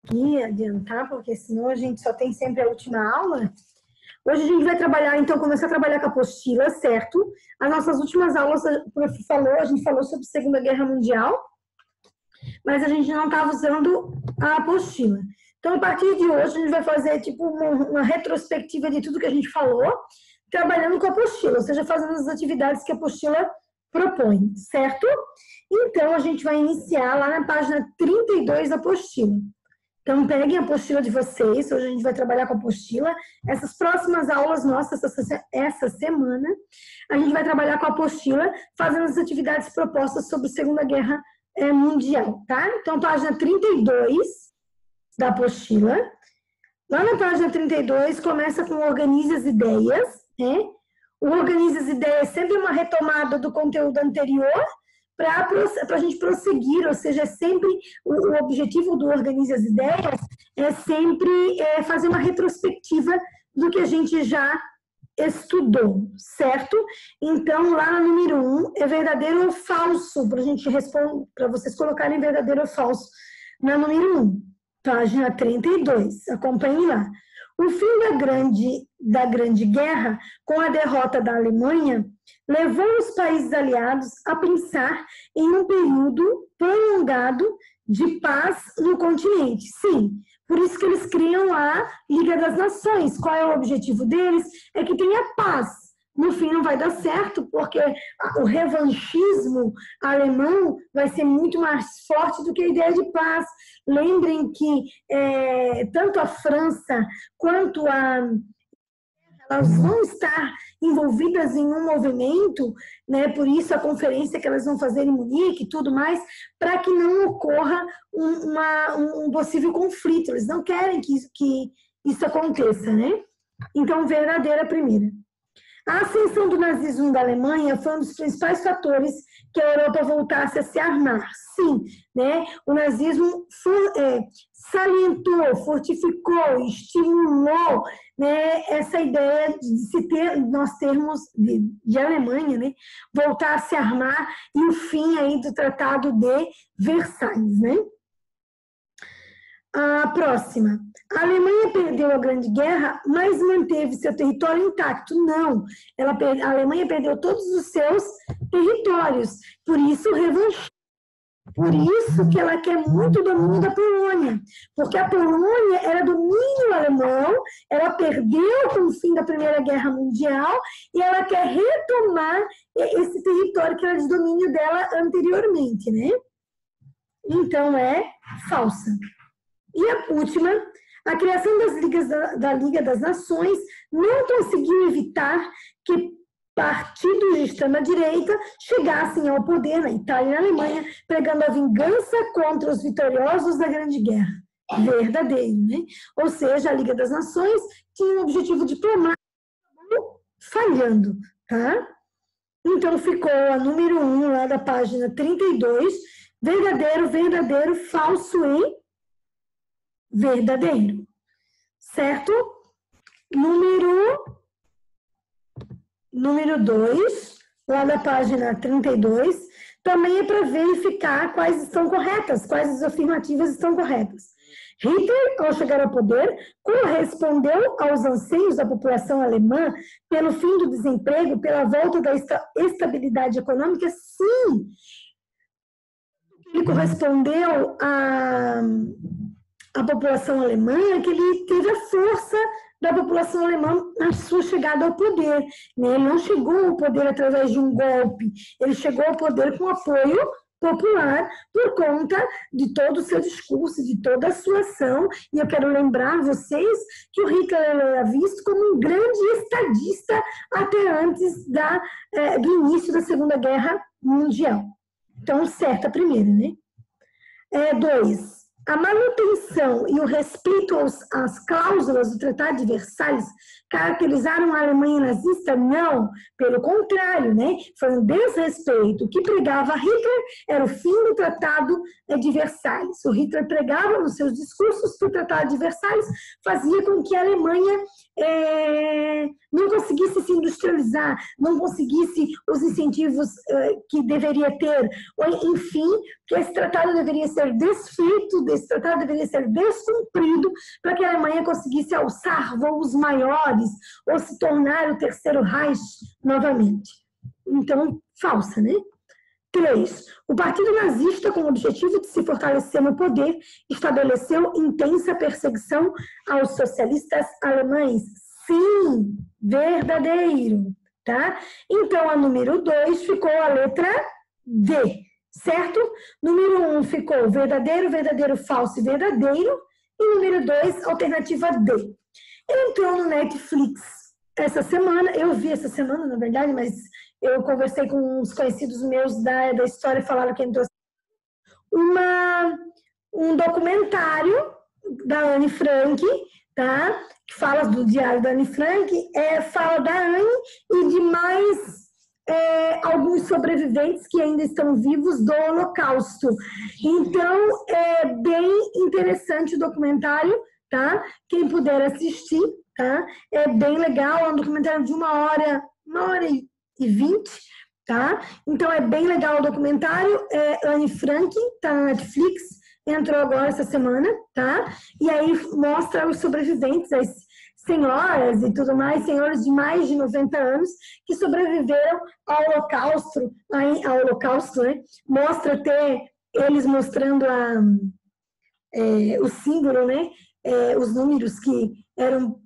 aqui adiantar, porque senão a gente só tem sempre a última aula. Hoje a gente vai trabalhar, então, começar a trabalhar com a apostila, certo? As nossas últimas aulas, a gente falou sobre a Segunda Guerra Mundial, mas a gente não estava usando a apostila. Então, a partir de hoje, a gente vai fazer tipo uma retrospectiva de tudo que a gente falou, trabalhando com a apostila, ou seja, fazendo as atividades que a apostila propõe, certo? Então, a gente vai iniciar lá na página 32 da apostila. Então, peguem a apostila de vocês, hoje a gente vai trabalhar com a apostila. Essas próximas aulas nossas, essa semana, a gente vai trabalhar com a apostila, fazendo as atividades propostas sobre a Segunda Guerra Mundial, tá? Então, página 32 da apostila. Lá na página 32, começa com Organize as Ideias, né? O Organize as Ideias é sempre uma retomada do conteúdo anterior, para a gente prosseguir, ou seja, é sempre o objetivo do Organize as Ideias é sempre fazer uma retrospectiva do que a gente já estudou, certo? Então, lá no número 1 é verdadeiro ou falso, para a gente responder, para vocês colocarem verdadeiro ou falso na número 1, página 32, acompanhem lá. O fim da Grande Guerra, com a derrota da Alemanha, levou os países aliados a pensar em um período prolongado de paz no continente. Sim, por isso que eles criam a Liga das Nações. Qual é o objetivo deles? É que tenha paz. No fim não vai dar certo, porque o revanchismo alemão vai ser muito mais forte do que a ideia de paz. Lembrem que tanto a França quanto elas vão estar envolvidas em um movimento, né? Por isso a conferência que elas vão fazer em Munique e tudo mais, para que não ocorra um possível conflito. Eles não querem que isso aconteça, né? Então, verdadeira primeira. A ascensão do nazismo da Alemanha foi um dos principais fatores que a Europa voltasse a se armar. Sim, né? O nazismo salientou, fortificou, estimulou, né, essa ideia de nós termos de Alemanha, né, voltar a se armar e o fim aí do Tratado de Versalhes, né? A próxima. A Alemanha perdeu a Grande Guerra, mas manteve seu território intacto. Não, a Alemanha perdeu todos os seus territórios. Por isso, revanchou. Por isso que ela quer muito o domínio da Polônia. Porque a Polônia era domínio alemão, ela perdeu com o fim da Primeira Guerra Mundial e ela quer retomar esse território que era de domínio dela anteriormente, né? Então, é falsa. E a última, a criação das ligas da Liga das Nações não conseguiu evitar que partidos de extrema-direita chegassem ao poder na Itália e na Alemanha, pregando a vingança contra os vitoriosos da Grande Guerra. Verdadeiro, né? Ou seja, a Liga das Nações tinha um objetivo diplomático falhando, tá? Então, ficou a número 1 lá da página 32, verdadeiro, verdadeiro, falso e verdadeiro, certo? Número 2, lá na página 32, também é para verificar quais estão corretas, quais as afirmativas estão corretas. Hitler, ao chegar ao poder, correspondeu aos anseios da população alemã pelo fim do desemprego, pela volta da estabilidade econômica? Sim! Ele correspondeu a população alemã, que ele teve a força da população alemã na sua chegada ao poder. Né? Ele não chegou ao poder através de um golpe, ele chegou ao poder com apoio popular por conta de todo o seu discurso, de toda a sua ação. E eu quero lembrar vocês que o Hitler era visto como um grande estadista até antes do início da Segunda Guerra Mundial. Então, certa a primeira, né? 2. A manutenção e o respeito às cláusulas do Tratado de Versalhes caracterizaram a Alemanha nazista? Não, pelo contrário, né? Foi um desrespeito. O que pregava Hitler era o fim do Tratado de Versalhes. O Hitler pregava nos seus discursos que o Tratado de Versalhes fazia com que a Alemanha não conseguisse se industrializar, não conseguisse os incentivos que deveria ter, ou, enfim, que esse tratado deveria ser desfeito, esse tratado deveria ser descumprido para que a Alemanha conseguisse alçar voos maiores ou se tornar o terceiro Reich novamente. Então, falsa, né? 3. O Partido Nazista, com o objetivo de se fortalecer no poder, estabeleceu intensa perseguição aos socialistas alemães. Sim, verdadeiro, tá? Então, a número 2 ficou a letra D, certo? Número 1 ficou verdadeiro, verdadeiro, falso e verdadeiro. E número 2, alternativa D. Entrou no Netflix essa semana, eu vi essa semana, na verdade, mas eu conversei com uns conhecidos meus da história e falaram que entrou um documentário da Anne Frank, tá? Que fala do diário da Anne Frank, fala da Anne e de mais alguns sobreviventes que ainda estão vivos do Holocausto. Então, é bem interessante o documentário, tá? Quem puder assistir, tá? É bem legal, é um documentário de 1h20, tá? Então, é bem legal o documentário. Anne Frank, tá na Netflix, entrou agora essa semana, tá? E aí mostra os sobreviventes, as senhoras e tudo mais, senhoras de mais de 90 anos que sobreviveram ao Holocausto, né? Mostra até eles mostrando o símbolo, né? Os números que eram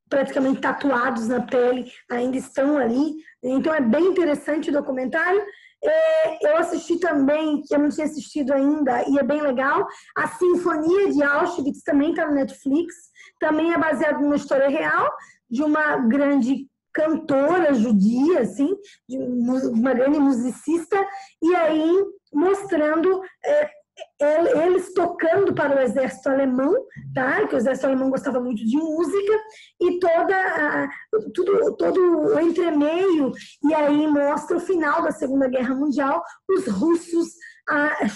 praticamente tatuados na pele, ainda estão ali. Então, é bem interessante o documentário. Eu assisti também, que eu não tinha assistido ainda, e é bem legal, a Sinfonia de Auschwitz, também está no Netflix, também é baseado numa história real, de uma grande cantora judia, assim, de uma grande musicista, e aí mostrando eles tocando para o exército alemão, tá? Que o exército alemão gostava muito de música, e todo o entremeio, e aí mostra o final da Segunda Guerra Mundial, os russos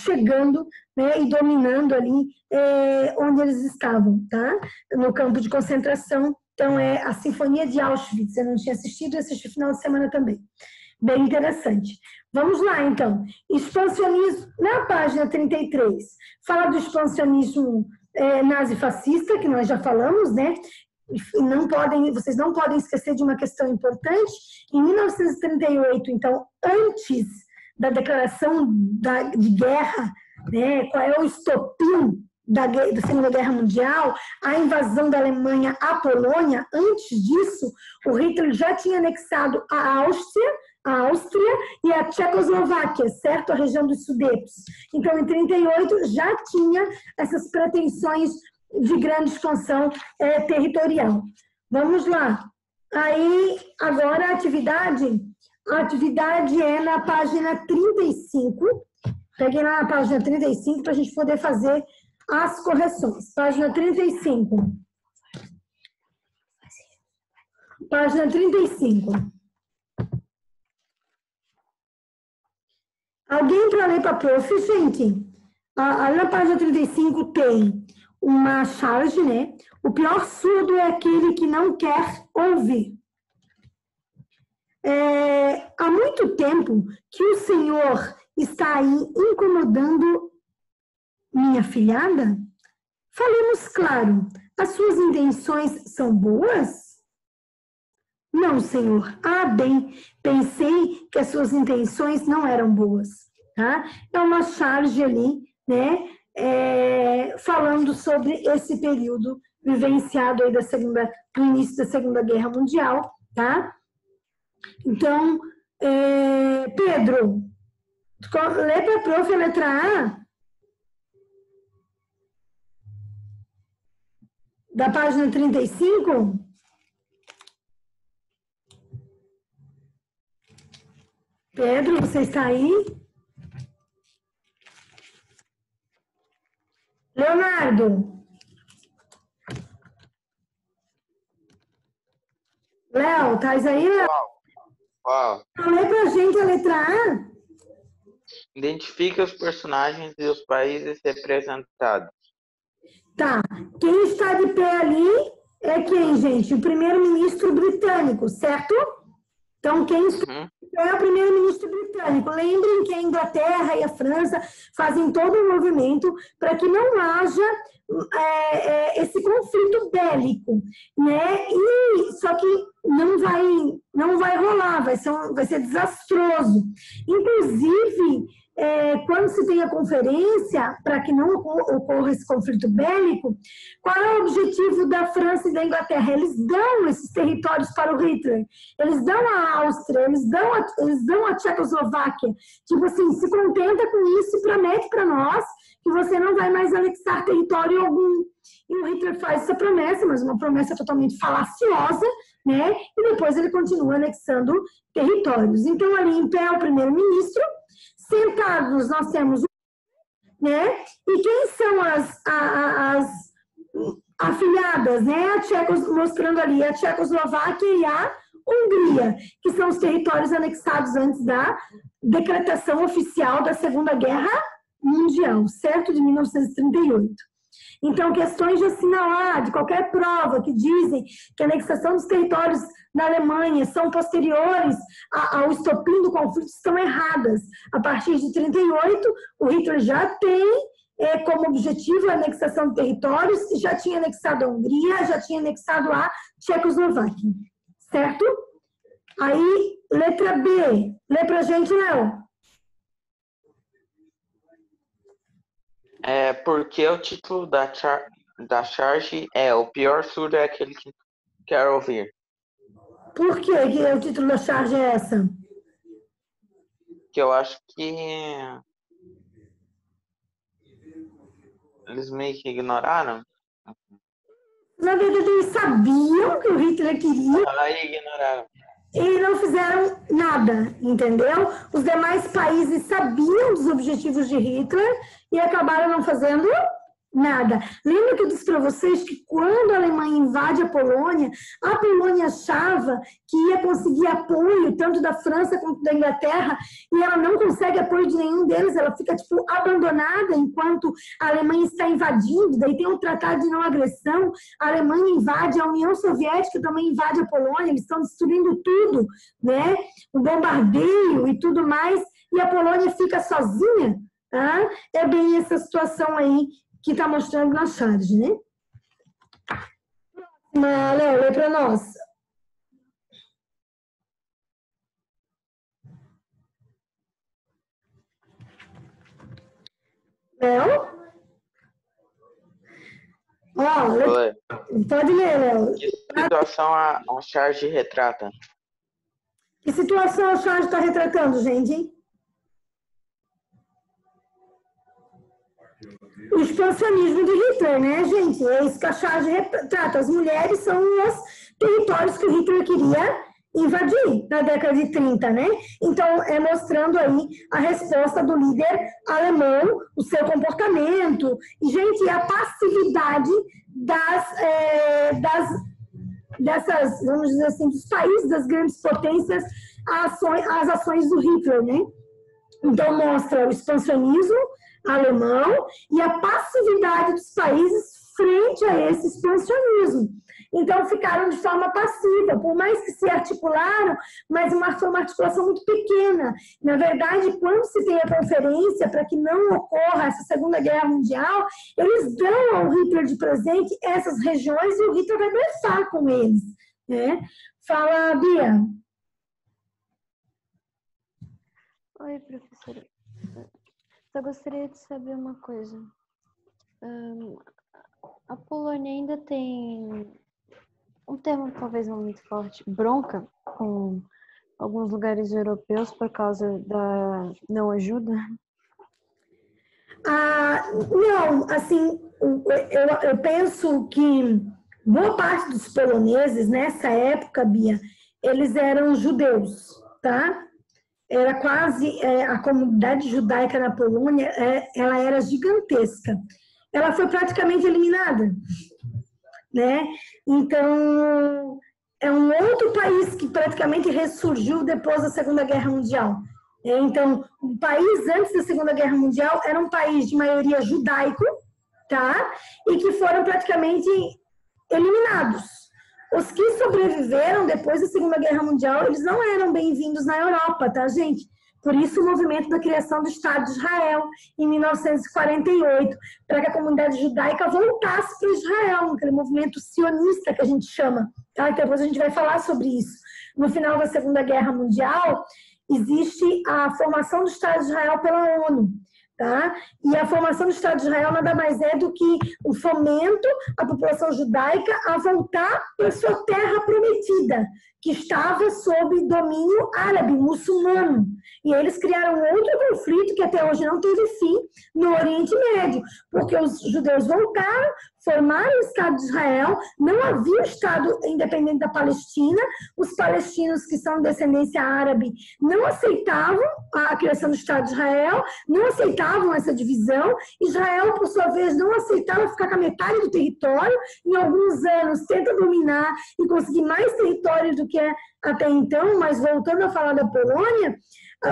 chegando, né, e dominando ali onde eles estavam, tá? No campo de concentração. Então, é a Sinfonia de Auschwitz. Eu não tinha assistido, assisti no final de semana também. Bem interessante. Vamos lá, então. Expansionismo, na página 33, fala do expansionismo nazifascista, que nós já falamos, né? Vocês não podem esquecer de uma questão importante. Em 1938, então, antes da declaração de guerra, né, qual é o estopim da Segunda Guerra Mundial, a invasão da Alemanha à Polônia. Antes disso, o Hitler já tinha anexado a Áustria e a Tchecoslováquia, certo? A região dos Sudetos. Então, em 38, já tinha essas pretensões de grande expansão territorial. Vamos lá. Aí, agora, a atividade é na página 35. Peguei lá na página 35 para a gente poder fazer as correções. Página 35. Página 35. Alguém para ler para a prof, gente? Ali na página 35 tem uma charge, né? O pior surdo é aquele que não quer ouvir. Há muito tempo que o senhor está aí incomodando minha filhada? Falemos claro, as suas intenções são boas? Não, senhor. Bem, pensei que as suas intenções não eram boas. Tá? É uma charge ali, né? Falando sobre esse período vivenciado aí do início da Segunda Guerra Mundial, tá? Então, Pedro, lê para a prof a letra A da página 35. Pedro, você está aí? Leonardo. Léo, estás aí, Léo? Qual? Lê pra gente a letra A. Identifica os personagens e os países representados. Tá. Quem está de pé ali é quem, gente? O primeiro-ministro britânico, certo? Então, quem está de É o primeiro-ministro britânico. Lembrem que a Inglaterra e a França fazem todo um movimento para que não haja esse conflito bélico, né? E só que não vai rolar, vai ser desastroso. Inclusive, quando se tem a conferência, para que não ocorra esse conflito bélico, qual é o objetivo da França e da Inglaterra? Eles dão esses territórios para o Hitler, eles dão a Áustria, eles dão a Tchecoslováquia. Tipo assim, se contenta com isso e promete para nós que você não vai mais anexar território algum. E o Hitler faz essa promessa, mas uma promessa totalmente falaciosa, né? E depois ele continua anexando territórios. Então, ali em pé, o primeiro-ministro. Sentados, nós temos, né? E quem são as afiliadas, né? Mostrando ali a Tchecoslováquia e a Hungria, que são os territórios anexados antes da decretação oficial da Segunda Guerra Mundial, certo? De 1938. Então, questões de assinalar, de qualquer prova que dizem que a anexação dos territórios na Alemanha são posteriores ao estopim do conflito estão erradas. A partir de 1938, o Hitler já tem como objetivo a anexação de territórios, já tinha anexado a Hungria, já tinha anexado a Tchecoslováquia, certo? Aí, letra B. Lê pra gente, Léo. Porque o título da charge é O Pior Surdo é Aquele que Quer Ouvir. Por que o título da charge é essa? Que eu acho que eles meio que ignoraram. Na verdade, eles sabiam que o Hitler queria. Aí ignoraram. E não fizeram nada, entendeu? Os demais países sabiam dos objetivos de Hitler e acabaram não fazendo nada. Lembra que eu disse para vocês que quando a Alemanha invade a Polônia achava que ia conseguir apoio tanto da França quanto da Inglaterra e ela não consegue apoio de nenhum deles, ela fica tipo abandonada enquanto a Alemanha está invadindo. Daí tem um tratado de não agressão, a Alemanha invade, a União Soviética também invade a Polônia, eles estão destruindo tudo, né? O bombardeio e tudo mais, e a Polônia fica sozinha, tá? É bem essa situação aí que está mostrando na charge, né? Léo, lê para nós. Léo? Pode ler, Léo. Que situação a charge retrata? Que situação a charge está retratando, gente? O expansionismo de Hitler, né, gente? É isso que a charge retrata. As mulheres são os territórios que o Hitler queria invadir na década de 30, né? Então, mostrando aí a resposta do líder alemão, o seu comportamento. E, gente, a passividade dessas, vamos dizer assim, dos países, das grandes potências, às ações do Hitler, né? Então, mostra o expansionismo alemão e a passividade dos países frente a esse expansionismo. Então, ficaram de forma passiva, por mais que se articularam, mas foi uma articulação muito pequena. Na verdade, quando se tem a conferência para que não ocorra essa Segunda Guerra Mundial, eles dão ao Hitler de presente essas regiões e o Hitler vai blefar com eles, né? Fala, Bia. Oi, professora. Só gostaria de saber uma coisa. A Polônia ainda tem um termo talvez não muito forte, bronca com alguns lugares europeus por causa da não ajuda? Não, assim, eu penso que boa parte dos poloneses nessa época, Bia, eles eram judeus, tá? Era quase, a comunidade judaica na Polônia, ela era gigantesca. Ela foi praticamente eliminada, né? Então, é um outro país que praticamente ressurgiu depois da Segunda Guerra Mundial. Então, o país antes da Segunda Guerra Mundial era um país de maioria judaico, tá? E que foram praticamente eliminados. Os que sobreviveram depois da Segunda Guerra Mundial, eles não eram bem-vindos na Europa, tá, gente? Por isso o movimento da criação do Estado de Israel em 1948, para que a comunidade judaica voltasse para Israel, aquele movimento sionista que a gente chama. Tá? Então, depois a gente vai falar sobre isso. No final da Segunda Guerra Mundial, existe a formação do Estado de Israel pela ONU. Tá? E a formação do Estado de Israel nada mais é do que o fomento à população judaica a voltar para sua terra prometida, que estava sob domínio árabe, muçulmano. E eles criaram outro conflito que até hoje não teve fim no Oriente Médio, porque os judeus voltaram, formaram o Estado de Israel, não havia o Estado independente da Palestina, os palestinos que são de descendência árabe não aceitavam a criação do Estado de Israel, não aceitavam essa divisão, Israel, por sua vez, não aceitava ficar com a metade do território, em alguns anos tenta dominar e conseguir mais território do que até então, mas voltando a falar da Polônia,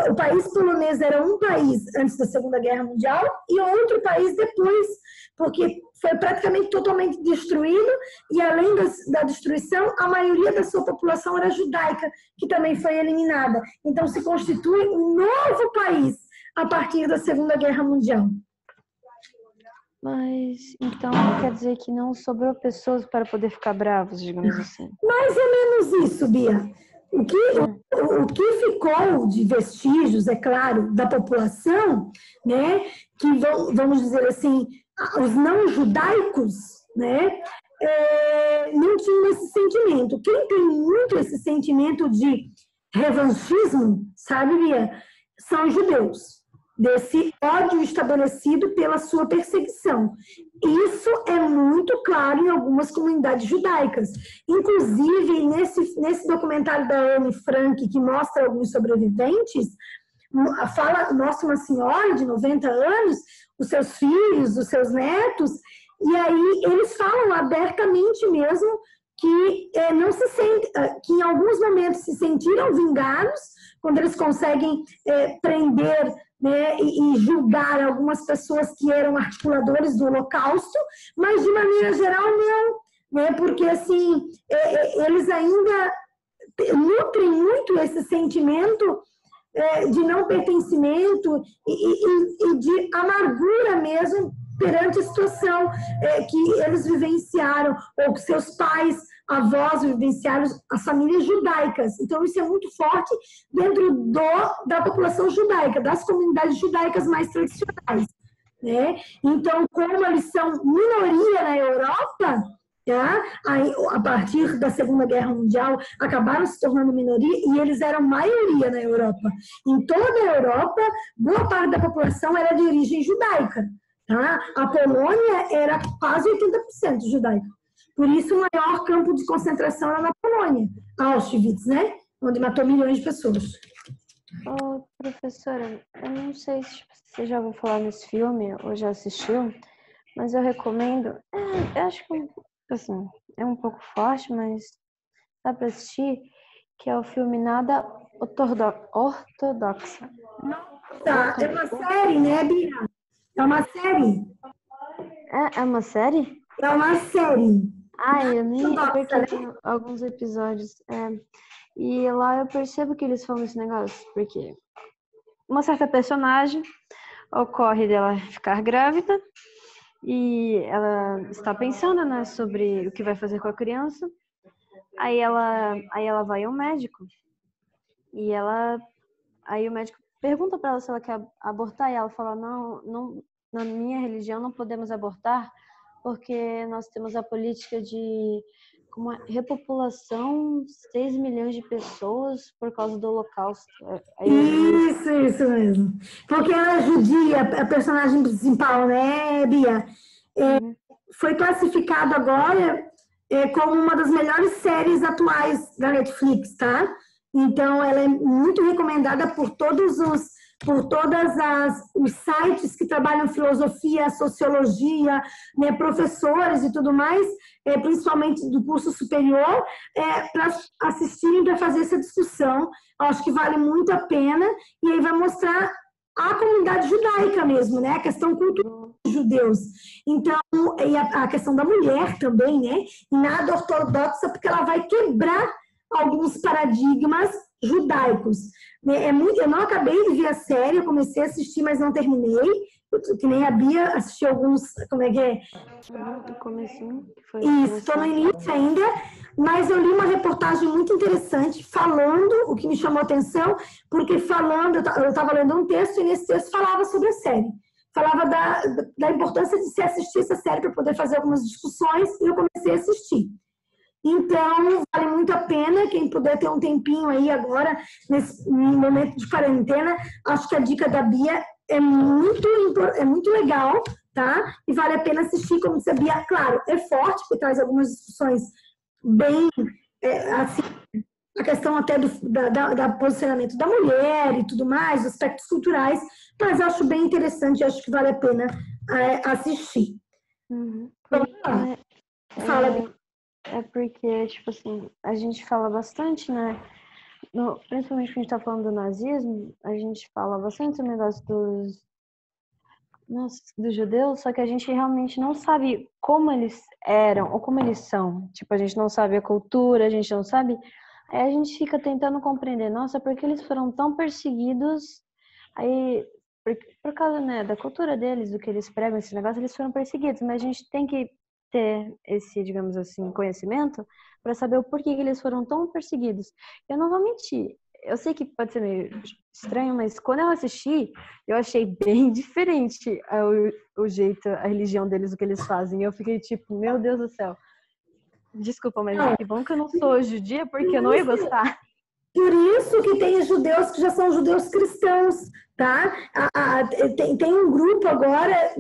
o país polonês era um país antes da Segunda Guerra Mundial e outro país depois, porque foi praticamente totalmente destruído e além da destruição, a maioria da sua população era judaica, que também foi eliminada. Então se constitui um novo país a partir da Segunda Guerra Mundial. Mas, então, quer dizer que não sobrou pessoas para poder ficar bravos, digamos assim. Mais ou menos isso, Bia. O que ficou de vestígios, é claro, da população, né, que vamos dizer assim, os não judaicos, né, não tinham esse sentimento. Quem tem muito esse sentimento de revanchismo, sabe, Bia, são os judeus, desse ódio estabelecido pela sua perseguição. Isso é muito claro em algumas comunidades judaicas. Inclusive, nesse documentário da Anne Frank, que mostra alguns sobreviventes, mostra uma senhora de 90 anos, os seus filhos, os seus netos, e aí eles falam abertamente mesmo que não se sente, que em alguns momentos se sentiram vingados quando eles conseguem prender, né, e julgar algumas pessoas que eram articuladores do Holocausto, mas de maneira geral não, né, porque assim eles ainda nutrem muito esse sentimento de não pertencimento e de amargura mesmo perante a situação que eles vivenciaram, ou que seus pais, avós vivenciaram, as famílias judaicas. Então, isso é muito forte dentro da população judaica, das comunidades judaicas mais tradicionais, né? Então, como eles são minoria na Europa, tá? Aí, a partir da Segunda Guerra Mundial, acabaram se tornando minoria e eles eram maioria na Europa. Em toda a Europa, boa parte da população era de origem judaica. Tá? A Polônia era quase 80% judaica. Por isso, o maior campo de concentração era na Polônia, Auschwitz, né? Onde matou milhões de pessoas. Ô, professora, eu não sei se você já ouviu falar nesse filme ou já assistiu, mas eu recomendo. Eu acho que assim, é um pouco forte, mas dá para assistir, que é o filme Nada Ortodoxa. Tá, é uma série, né, Bia? É uma série. É uma série? É uma série. Eu nem porque tem alguns episódios. E lá eu percebo que eles falam esse negócio, porque uma certa personagem ocorre dela ficar grávida e ela está pensando, né, sobre o que vai fazer com a criança. Aí ela vai ao médico e aí o médico pergunta para ela se ela quer abortar e ela fala, não, na minha religião não podemos abortar porque nós temos a política de repopulação 6 milhões de pessoas por causa do Holocausto. Isso mesmo. Porque ela é judia, a personagem principal, né, Bia? Foi classificado agora como uma das melhores séries atuais da Netflix, tá? Então, ela é muito recomendada por todos os sites que trabalham filosofia, sociologia, né, professores e tudo mais, principalmente do curso superior, para assistirem, para fazer essa discussão. Acho que vale muito a pena e aí vai mostrar à comunidade judaica mesmo, né? A questão cultural dos judeus. Então, e a questão da mulher também, né? Nada ortodoxa, porque ela vai quebrar alguns paradigmas judaicos. Eu não acabei de ver a série, eu comecei a assistir, mas não terminei. Que nem a Bia, assisti alguns, como é que é? No comecinho. Isso, estou no início ainda, mas eu li uma reportagem muito interessante falando, o que me chamou a atenção, porque eu estava lendo um texto e nesse texto falava sobre a série. Falava da importância de se assistir essa série para poder fazer algumas discussões e eu comecei a assistir. Então, vale muito a pena, quem puder ter um tempinho aí agora, nesse momento de quarentena, acho que a dica da Bia é muito legal, tá? E vale a pena assistir, como disse a Bia, claro, é forte, porque traz algumas discussões bem, assim, a questão até do posicionamento da mulher e tudo mais, aspectos culturais, mas eu acho bem interessante, acho que vale a pena assistir. Uhum. Fala, Bia. É porque, tipo assim, a gente fala bastante, né? Principalmente quando a gente tá falando do nazismo, a gente fala bastante sobre o negócio dos judeus, só que a gente realmente não sabe como eles eram ou como eles são. Tipo, a gente não sabe a cultura, a gente não sabe. Aí a gente fica tentando compreender, nossa, por que eles foram tão perseguidos? Aí, por causa, né, da cultura deles, do que eles pregam, esse negócio, eles foram perseguidos, mas a gente tem que ter esse, digamos assim, conhecimento para saber o porquê que eles foram tão perseguidos. Eu não vou mentir, eu sei que pode ser meio estranho, mas quando eu assisti, eu achei bem diferente o jeito, a religião deles, o que eles fazem. Eu fiquei tipo, meu Deus do céu. Desculpa, mas que bom que eu não sou judia, porque eu não ia gostar. Por isso que tem judeus que já são judeus cristãos, tá? Tem um grupo agora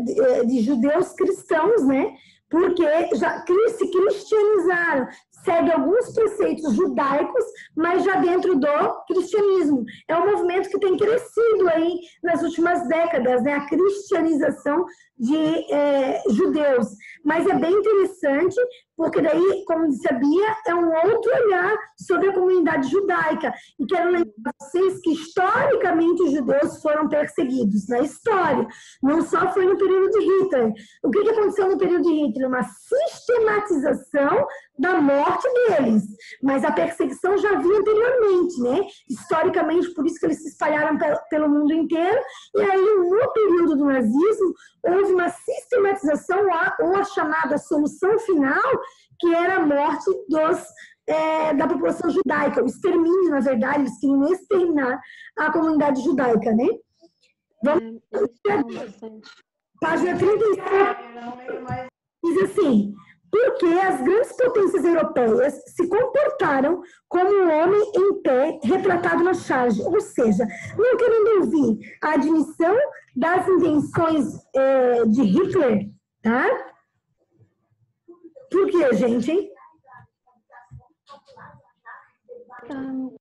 de judeus cristãos, né? Porque já se cristianizaram, segue alguns preceitos judaicos, mas já dentro do cristianismo. É um movimento que tem crescido aí nas últimas décadas, né? A cristianização de judeus. Mas é bem interessante, porque daí, como disse a Bia, é um outro olhar sobre a comunidade judaica. E quero lembrar vocês que, historicamente, os judeus foram perseguidos na história. Não só foi no período de Hitler. O que aconteceu no período de Hitler? Uma sistematização da morte deles. Mas a perseguição já havia anteriormente, né? Historicamente, por isso que eles se espalharam pelo mundo inteiro. E aí, no período do nazismo, houve uma sistematização, ou a chamada solução final, que era a morte da população judaica, o extermínio, na verdade, eles queriam exterminar a comunidade judaica, né? Vamos página 35, diz assim: porque as grandes potências europeias se comportaram como um homem em pé retratado na charge, ou seja, não querendo ouvir a admissão das intenções de Hitler, tá? Por que, gente?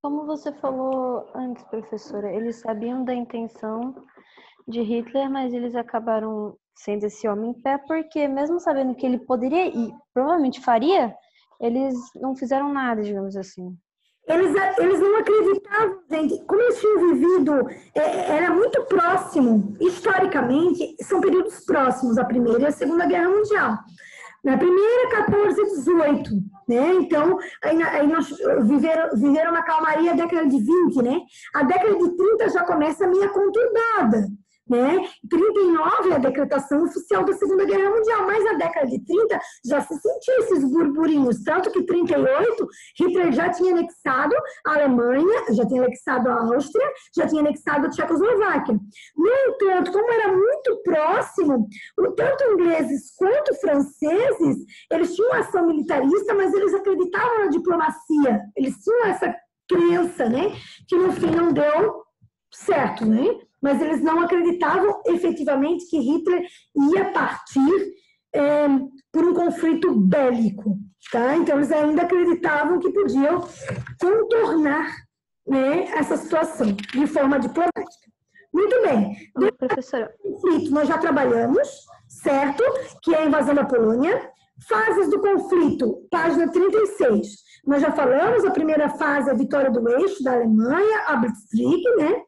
Como você falou antes, professora, eles sabiam da intenção de Hitler, mas eles acabaram sendo esse homem em pé, porque mesmo sabendo que ele poderia e provavelmente faria, eles não fizeram nada, digamos assim. Eles não acreditavam, gente. Como eles tinham vivido, era muito próximo, historicamente, são períodos próximos, a Primeira e a Segunda Guerra Mundial. Na primeira, 14 e 18, né? Então, aí nós viveram na calmaria a década de 20, né? A década de 30 já começa meio conturbada, né? 39 é a decretação oficial da Segunda Guerra Mundial, mas na década de 30 já se sentia esses burburinhos, tanto que em 38 Hitler já tinha anexado a Alemanha, já tinha anexado a Áustria, já tinha anexado a Tchecoslováquia. No entanto, como era muito próximo, tanto ingleses quanto franceses, eles tinham ação militarista, mas eles acreditavam na diplomacia, eles tinham essa crença, né, que no fim não deu certo, né? Mas eles não acreditavam efetivamente que Hitler ia partir por um conflito bélico, tá? Então eles ainda acreditavam que podiam contornar, né, essa situação de forma diplomática. Muito bem. Professora, Conflito nós já trabalhamos, certo? Que é a invasão da Polônia. Fases do conflito, página 36. Nós já falamos, a primeira fase é a vitória do eixo da Alemanha, a Blitzkrieg, né?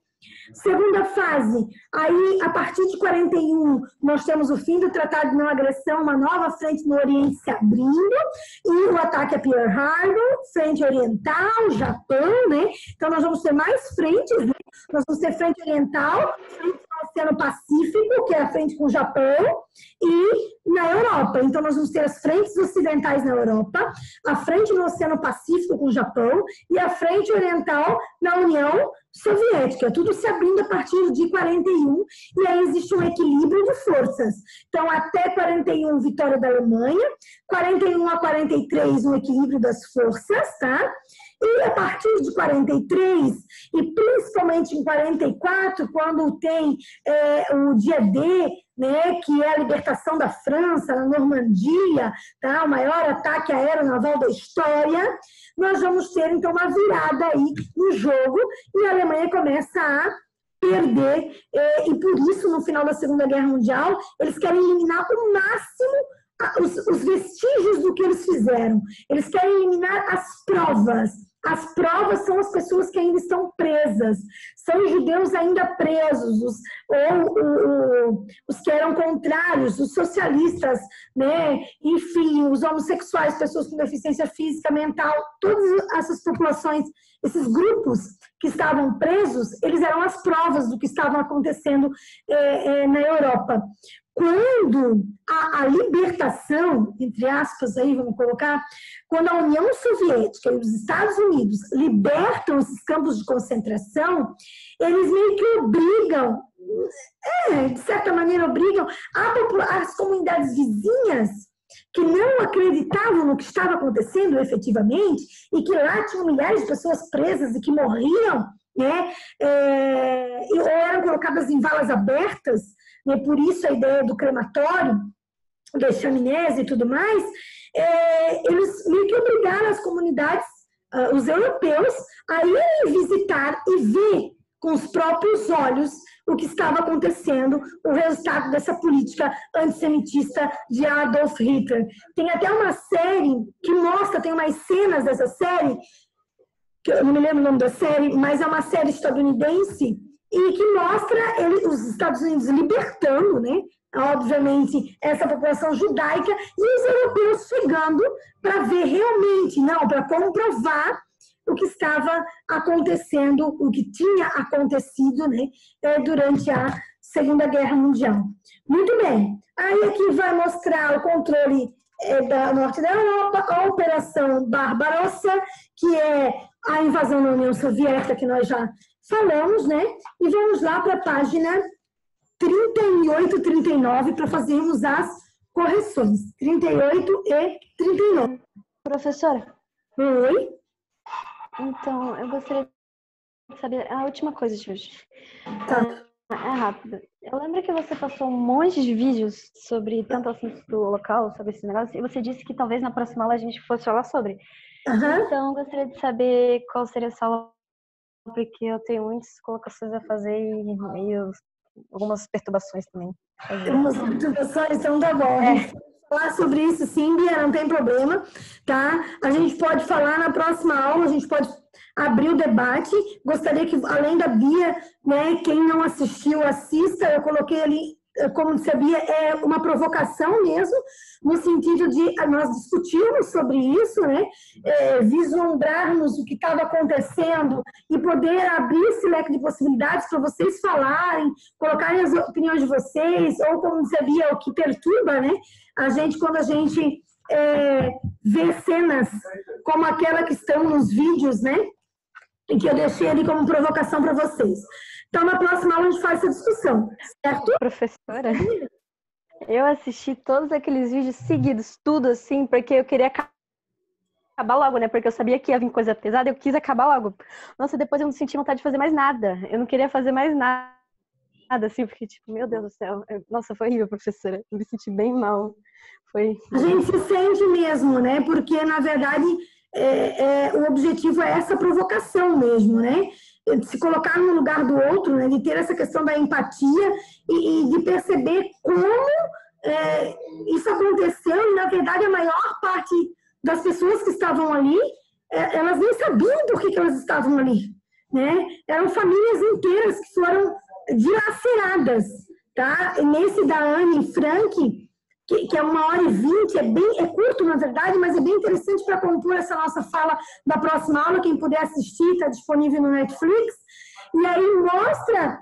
Segunda fase, aí a partir de 41, nós temos o fim do Tratado de Não Agressão, uma nova frente no Oriente se abrindo, e o ataque a Pearl Harbor, frente oriental, Japão, né? Então nós vamos ter mais frentes, né? Nós vamos ter frente oriental, frente no Oceano Pacífico, que é a frente com o Japão, e na Europa. Então nós vamos ter as frentes ocidentais na Europa, a frente no Oceano Pacífico com o Japão e a frente oriental na União Soviética, tudo se abrindo a partir de 41, e aí existe um equilíbrio de forças. Então, até 41, vitória da Alemanha, 41 a 43, um equilíbrio das forças, tá? E a partir de 43, e principalmente em 44, quando tem o dia D, né, que é a libertação da França, na Normandia, tá? O maior ataque aeronaval da história, nós vamos ter, então, uma virada aí no jogo, e a Alemanha começa a perder, e por isso, no final da Segunda Guerra Mundial, eles querem eliminar o máximo os vestígios do que eles fizeram. Eles querem eliminar as provas. As provas são as pessoas que ainda estão presas, são os judeus ainda presos, os que eram contrários, os socialistas, né? Enfim, os homossexuais, pessoas com deficiência física, mental, todas essas populações, esses grupos que estavam presos, eles eram as provas do que estava acontecendo na Europa. Quando a libertação, entre aspas, aí vamos colocar, quando a União Soviética e os Estados Unidos libertam esses campos de concentração, eles meio que obrigam, de certa maneira obrigam as comunidades vizinhas que não acreditavam no que estava acontecendo efetivamente e que lá tinham milhares de pessoas presas e que morriam, né, ou eram colocadas em valas abertas, né, por isso a ideia do crematório, das chaminés e tudo mais, eles meio que obrigaram as comunidades, os europeus, a irem visitar e ver com os próprios olhos o que estava acontecendo, o resultado dessa política antissemitista de Adolf Hitler. Tem até uma série que mostra, tem umas cenas dessa série, que eu não me lembro o nome da série, mas é uma série estadunidense, e que mostra os Estados Unidos libertando, né, obviamente, essa população judaica, e os europeus chegando para ver realmente, não, para comprovar o que estava acontecendo, o que tinha acontecido, né, durante a Segunda Guerra Mundial. Muito bem. Aí aqui vai mostrar o controle da norte da Europa, a Operação Barbarossa, que é a invasão da União Soviética, que nós já falamos, né? E vamos lá para a página 38 e 39 para fazermos as correções. 38 e 39. Professora? Oi? Então, eu gostaria de saber a última coisa de hoje. Tá. É rápido. Eu lembro que você passou um monte de vídeos sobre tanto assunto do local, sobre esse negócio, e você disse que talvez na próxima aula a gente fosse falar sobre. Então, eu gostaria de saber qual seria essa aula, porque eu tenho muitas colocações a fazer e meio algumas perturbações também. Algumas perturbações, então tá bom. A gente pode falar sobre isso sim, Bia, não tem problema, tá? A gente pode falar na próxima aula, a gente pode abrir o debate. Gostaria que, além da Bia, né, quem não assistiu, assista. Eu coloquei ali, como disse a Bia, é uma provocação mesmo, no sentido de nós discutirmos sobre isso, né, vislumbrarmos o que estava acontecendo e poder abrir esse leque de possibilidades para vocês falarem, colocarem as opiniões de vocês, ou como disse a Bia, o que perturba, né, a gente quando a gente vê cenas como aquela que estão nos vídeos, né, e que eu deixei ali como provocação para vocês. Então, na próxima aula a gente faz essa discussão, certo? Professora, eu assisti todos aqueles vídeos seguidos, tudo assim, porque eu queria acabar logo, né? Porque eu sabia que ia vir coisa pesada, eu quis acabar logo. Nossa, depois eu não senti vontade de fazer mais nada. Eu não queria fazer mais nada, assim, porque, tipo, meu Deus do céu. Nossa, foi horrível, professora. Eu me senti bem mal. Foi... A gente se sente mesmo, né? Porque, na verdade, o objetivo é essa provocação mesmo, né? Se colocar no lugar do outro, né? De ter essa questão da empatia e de perceber como isso aconteceu. E, na verdade, a maior parte das pessoas que estavam ali, elas nem sabiam por que elas estavam ali. né? Eram famílias inteiras que foram dilaceradas, tá? Nesse da Anne Frank, que é 1h20, é curto, na verdade, mas é bem interessante para compor essa nossa fala da próxima aula. Quem puder assistir, está disponível no Netflix. E aí mostra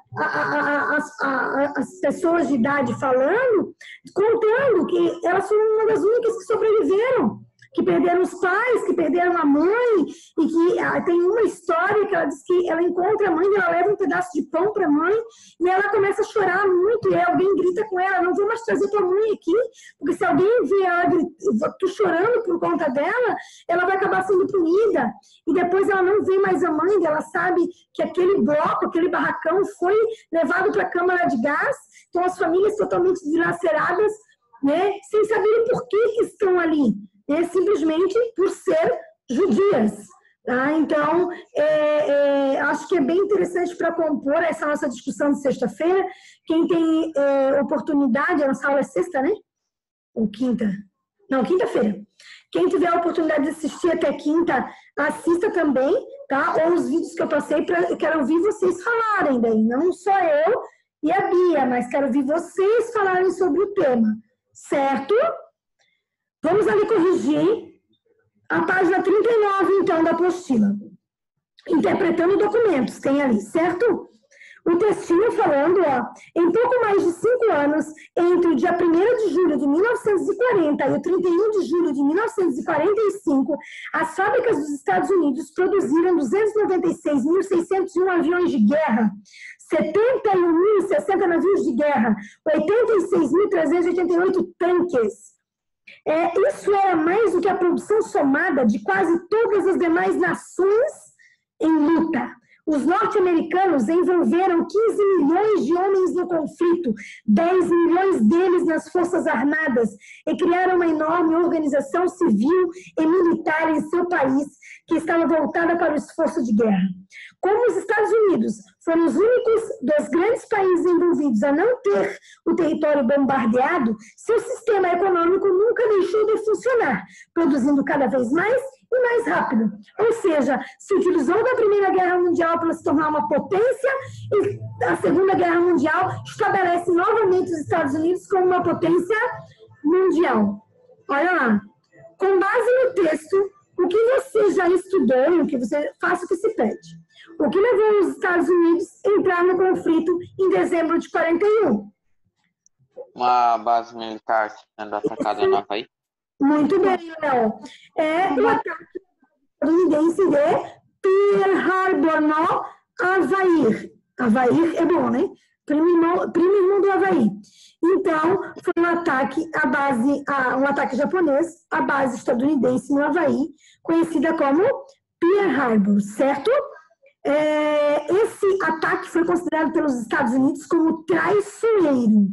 as pessoas de idade falando, contando que elas foram uma das únicas que sobreviveram, que perderam os pais, que perderam a mãe, e que tem uma história que ela diz que ela encontra a mãe, ela leva um pedaço de pão para a mãe, e ela começa a chorar muito, e alguém grita com ela, não vou mais trazer tua mãe aqui, porque se alguém vê ela tu chorando por conta dela, ela vai acabar sendo punida, e depois ela não vê mais a mãe, ela sabe que aquele bloco, aquele barracão foi levado para a câmara de gás, então as famílias totalmente dilaceradas, né, sem saber por que estão ali, simplesmente por ser judias. Tá? Então, acho que é bem interessante para compor essa nossa discussão de sexta-feira. Quem tem oportunidade, a nossa aula é sexta, né? Ou quinta? Não, quinta-feira. Quem tiver a oportunidade de assistir até quinta, assista também, tá? Ou os vídeos que eu passei, eu quero ouvir vocês falarem daí. Não só eu e a Bia, mas quero ouvir vocês falarem sobre o tema, certo? Vamos ali corrigir a página 39, então, da apostila. Interpretando documentos, tem ali, certo? O textinho falando, ó, em pouco mais de 5 anos, entre o dia 1º de julho de 1940 e o 31 de julho de 1945, as fábricas dos Estados Unidos produziram 296.601 aviões de guerra, 71.060 navios de guerra, 86.388 tanques. Isso era mais do que a produção somada de quase todas as demais nações em luta. Os norte-americanos envolveram 15 milhões de homens no conflito, 10 milhões deles nas forças armadas, e criaram uma enorme organização civil e militar em seu país, que estava voltada para o esforço de guerra. Como os Estados Unidos foram os únicos dos grandes países envolvidos a não ter o território bombardeado, seu sistema econômico nunca deixou de funcionar, produzindo cada vez mais e mais rápido. Ou seja, se utilizou da Primeira Guerra Mundial para se tornar uma potência, e a Segunda Guerra Mundial estabelece novamente os Estados Unidos como uma potência mundial. Olha lá. Com base no texto, o que você já estudou, o que você faça o que se pede. O que levou os Estados Unidos a entrar no conflito em dezembro de 41? Uma base militar sendo atacada no Havaí? Muito bem, Léo. O ataque estadunidense de Pearl Harbor, no Havaí. Havaí é bom, né? Primo irmão do Havaí. Então, foi um ataque à base, um ataque japonês à base estadunidense no Havaí, conhecida como Pearl Harbor, certo? Esse ataque foi considerado pelos Estados Unidos como traiçoeiro,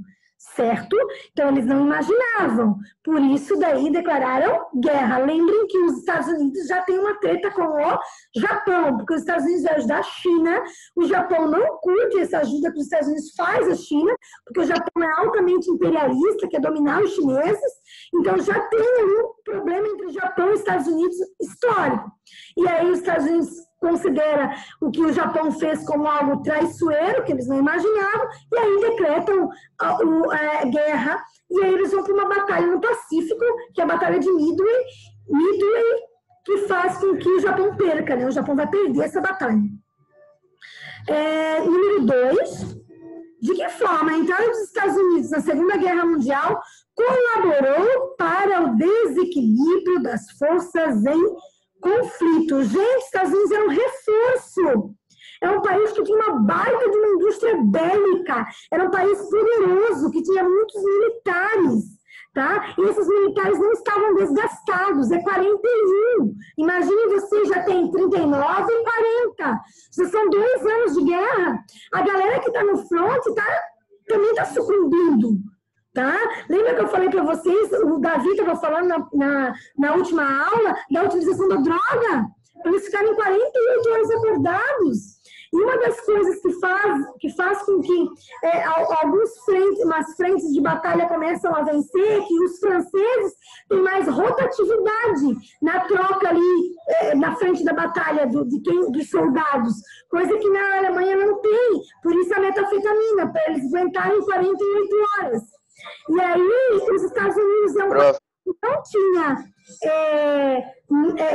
certo? Então, eles não imaginavam. Por isso, daí, declararam guerra. Lembrem que os Estados Unidos já têm uma treta com o Japão, porque os Estados Unidos vão ajudar a China. O Japão não curte essa ajuda que os Estados Unidos faz à China, porque o Japão é altamente imperialista, quer dominar os chineses. Então, já tem um problema entre Japão e Estados Unidos histórico. E aí, os Estados Unidos considera o que o Japão fez como algo traiçoeiro, que eles não imaginavam, e aí decretam a guerra, e aí eles vão para uma batalha no Pacífico, que é a Batalha de Midway, que faz com que o Japão perca, né? O Japão vai perder essa batalha. Número 2, de que forma a entrada dos Estados Unidos na Segunda Guerra Mundial colaborou para o desequilíbrio das forças em conflito? Gente, os Estados Unidos é um reforço. É um país que tinha uma baita de uma indústria bélica. Era um país poderoso, que tinha muitos militares, tá? E esses militares não estavam desgastados. É 41. Imagine você, já tem 39 e 40. Já são 2 anos de guerra. A galera que está no front também está sucumbindo. Tá? Lembra que eu falei para vocês, o Davi estava falando na última aula, da utilização da droga, para eles ficarem 48 horas acordados. E uma das coisas que faz com que umas frentes de batalha começam a vencer, que os franceses têm mais rotatividade na troca ali, na frente da batalha dos soldados, coisa que na Alemanha não tem. Por isso a metafetamina, para eles aguentarem 48 horas. E aí, os Estados Unidos não tinha,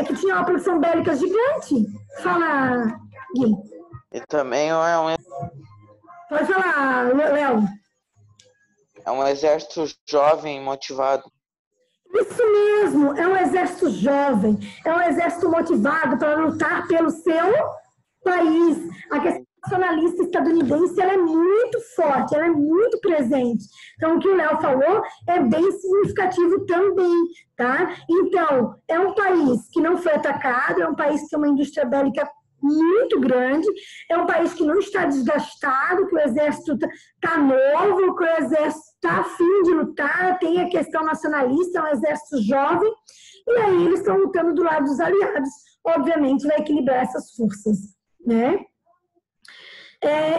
que tinha uma produção bélica gigante. Fala, Gui. E também é um... Pode falar, Léo. É um exército jovem, motivado. Isso mesmo, é um exército jovem, é um exército motivado para lutar pelo seu país. A questão nacionalista estadunidense, ela é muito forte, ela é muito presente. Então, o que o Léo falou é bem significativo também, tá? Então, é um país que não foi atacado, é um país que tem uma indústria bélica muito grande, é um país que não está desgastado, que o exército está novo, que o exército está a fim de lutar, tem a questão nacionalista, é um exército jovem, e aí eles estão lutando do lado dos aliados, obviamente vai equilibrar essas forças, né?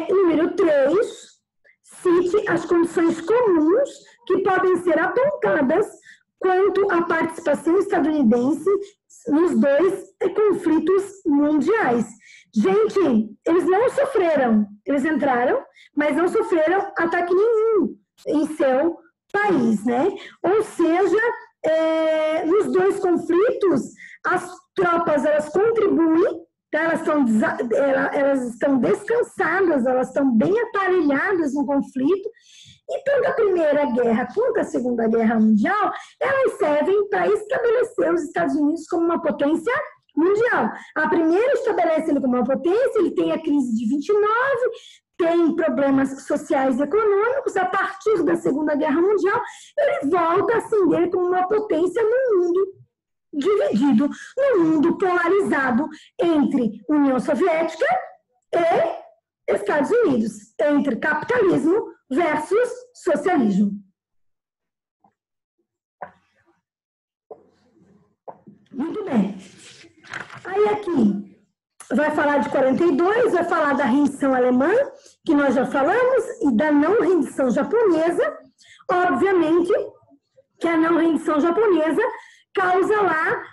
Número 3, cite as condições comuns que podem ser apontadas quanto à participação estadunidense nos 2 conflitos mundiais. Gente, eles não sofreram, eles entraram, mas não sofreram ataque nenhum em seu país, né? Ou seja, nos 2 conflitos, as tropas, elas contribuem, tá? Elas estão descansadas, elas estão bem aparelhadas no conflito, e tanto a Primeira Guerra quanto a Segunda Guerra Mundial, elas servem para estabelecer os Estados Unidos como uma potência mundial. A primeira estabelece ele como uma potência, ele tem a crise de 29, tem problemas sociais e econômicos. A partir da Segunda Guerra Mundial, ele volta a ascender como uma potência no mundo dividido, no mundo polarizado entre União Soviética e Estados Unidos, entre capitalismo versus socialismo. Muito bem. Aí aqui vai falar de 42, vai falar da rendição alemã, que nós já falamos, e da não rendição japonesa. Obviamente que a não rendição japonesa causa lá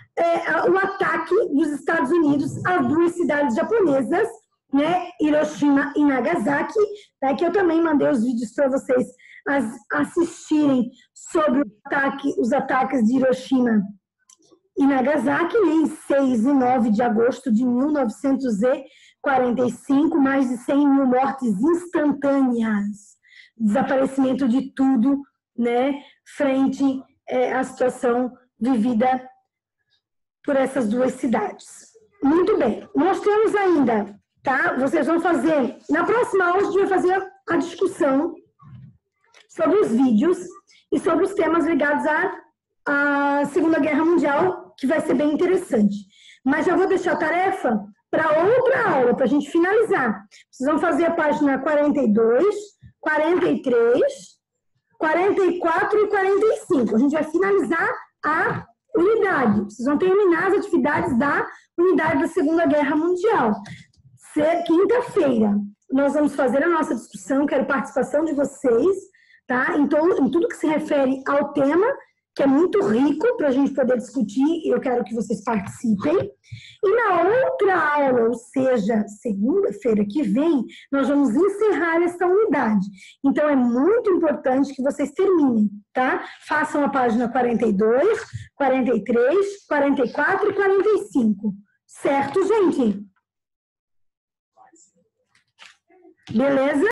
o ataque dos Estados Unidos às 2 cidades japonesas, né, Hiroshima e Nagasaki, tá? Que eu também mandei os vídeos para vocês assistirem sobre os ataques de Hiroshima e Nagasaki, né, em 6 e 9 de agosto de 1945, mais de 100 mil mortes instantâneas, desaparecimento de tudo, né, frente à situação vivida por essas 2 cidades. Muito bem, nós temos ainda, tá? Vocês vão fazer, na próxima aula a gente vai fazer a discussão sobre os vídeos e sobre os temas ligados à Segunda Guerra Mundial, que vai ser bem interessante. Mas já vou deixar a tarefa para outra aula, para a gente finalizar. Vocês vão fazer a página 42, 43, 44 e 45. A gente vai finalizar a unidade. Vocês vão terminar as atividades da unidade da Segunda Guerra Mundial. Quinta-feira, nós vamos fazer a nossa discussão, quero participação de vocês, tá? Então, em tudo que se refere ao tema, que é muito rico para a gente poder discutir, e eu quero que vocês participem. E na outra aula, ou seja, segunda-feira que vem, nós vamos encerrar essa unidade. Então, é muito importante que vocês terminem, tá? Façam a página 42, 43, 44 e 45. Certo, gente? Beleza?